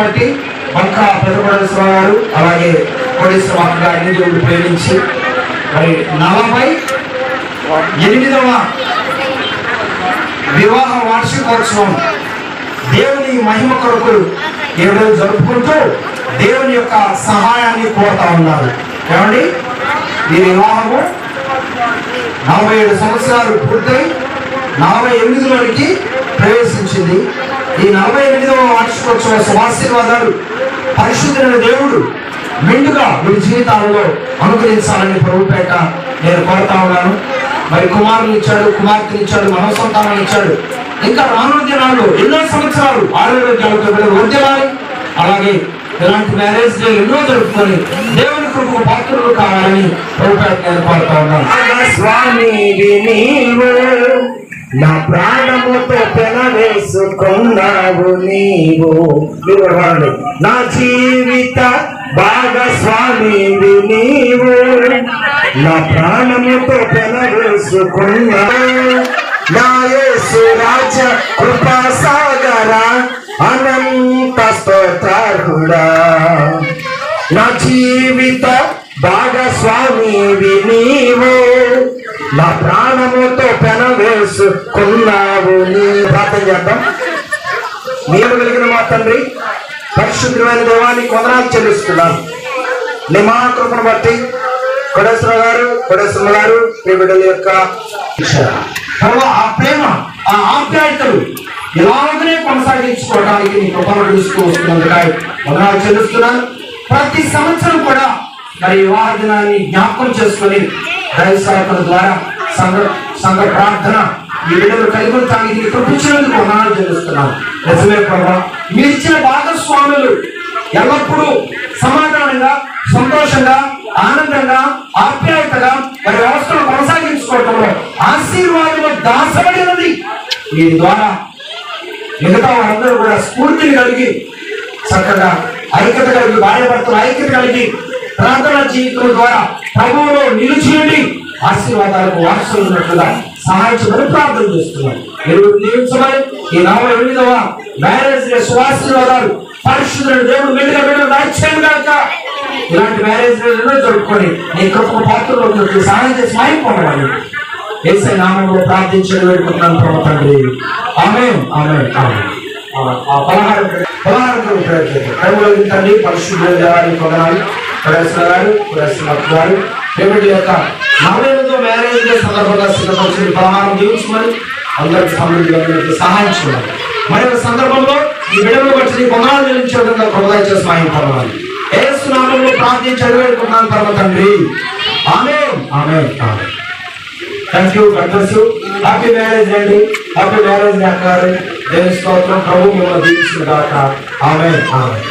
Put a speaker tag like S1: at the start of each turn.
S1: బట్టి బంక పెద్ద కోటేశ్వర గారు అలాగే కోటేశ్వర గారిని దేవుడు ప్రేమించి మరి 48వ వివాహ వార్షికోత్సవం దేవుని మహిమ కొరకు ఈరోజు జరుపుకుంటూ దేవుని యొక్క సహాయాన్ని కోరుతా ఉన్నారు. ఏమండి, ఈ వివాహము 47 సంవత్సరాలు పూర్తయి 48లోనికి ప్రవేశించింది. ఈ 48వ వార్షికోత్సవ శుభాశీర్వాదాలు పరిశుద్ధుడైన దేవుడు మెండుగా మీ జీవితాలలో అనుగ్రహించాలని ప్రభుపేట నేను కోరుతా ఉన్నాను. మరి కుమారుని ఇచ్చాడు, కుమార్తెని ఇచ్చాడు, మనోసంతానాన్ని ఇచ్చాడు. ఇంకా రానున్న దినాల్లో ఎన్నో సంవత్సరాలు ఆరోగ్యాలతో వర్ధిల్లాలి. అలాగే ఇలాంటి మ్యారేజ్ డే ఎన్నో జరుపుకొని దేవుని కృపకు పాత్రలు కావాలని ప్రభుపేట నేను కోరుతా ఉన్నాను.
S2: స్వామి నా ప్రాణముతో పెనవేసుకున్నావు నీవు, నా జీవిత భాగస్వామివి నీవు, నా ప్రాణముతో పెనవేసుకున్నావు. నా యేసు రాజ కృపా సాగర అనంత స్తోత్రార్హుడా, నా జీవిత భాగస్వామివి నీవు, నా ప్రాణముతో పెనవేసుకున్నావు నీ. ప్రార్థన చేద్దాం. నేను కలిగిన మా తండ్రి, పరిశుద్ధమైన దేవానికి వందనాలు చెల్లిస్తున్నాను. నీ మహాకృపను బట్టి కోటేశ్వర గారు ఈ బిడ్డల యొక్క
S1: ఆ ప్రేమ, ఆ ఆప్యాయతలు ఇలాగనే కొనసాగించుకోవడానికి నీ కృపను చూస్తూ వస్తున్నందుకై వందనాలు చెల్లిస్తున్నాను. ప్రతి సంవత్సరం కూడా మరి వివాహ దినాన్ని జ్ఞాపకం చేసుకొని దైవ సేవకుల ద్వారా సంఘ ప్రార్థన ఈ బిడ్డలు కలిగి తానికి కృపించినందుకు వందనాలు చెల్లిస్తున్నాను. నిజమే ప్రభా, మీరు ఇచ్చిన భాగస్వాములు ఎల్లప్పుడూ సమాధానంగా, సంతోషంగా, ఆనందంగా, ఆప్యాయతగా మరి వ్యవస్థను కొనసాగించుకోవడంలో ఆశీర్వాదం దాచబడినది. వీరి ద్వారా మిగతా వారందరూ కూడా స్ఫూర్తిని కలిగి చక్కగా ఐక్యత కలిగి, భార్యాభర్తల ఐక్యత కలిగి ప్రార్థన జీవితం ద్వారా ప్రభువులో నిలిచియండి, ఆశీర్వాదాలకు వారసులు ఉన్నట్లుగా సహాయించమని ప్రార్థన చేస్తున్నాం. దీవించమని ఈ 48వ మ్యారేజ్ డే శుభాశీర్వాదాలు పరిశుద్ధుడైన దేవుడు మెండుగా రాజ్యం గాక. ఇలాంటి మ్యారేజ్ డేలను జరుపుకొని నీ కృపకు పాత్రలో సహాయం చేసి మాయిపోవాలి. యేసయ్య నామములో ప్రార్థించడం వేడుకుంటున్నాను ప్రభు తండ్రి. ఆమేన్, ఆమేన్, ఆమేన్. పలహారం తండ్రి పరిశుద్ధులైన దేవానికి వందనాలు. కోటేశ్వర గారు దేవుడి యొక్క 48వ మ్యారేజ్ డే సందర్భంగా సిద్ధపరిచిన పలహారం జీవించమని అందరికి సమృద్ధి సహాయం చేయాలి. మరి సందర్భంలో ఈ బిడ్డలు బట్టి వందనాలు చెల్లించే విధంగా కృప చేసి మాయించాలి. యేసు నామములో ప్రార్థించడం వేడుకుంటున్నాను ప్రభు తండ్రి. ఆమేన్, ఆమేన్, ఆమేన్. Thank you. God bless you. Happy marriage అండి. హ్యాపీ మ్యారేజ్ డే అన్నారు. దేవుని స్తోత్రం. ప్రభు మిమ్మల్ని దీవించును గాక. ఆమేన్, ఆమేన్.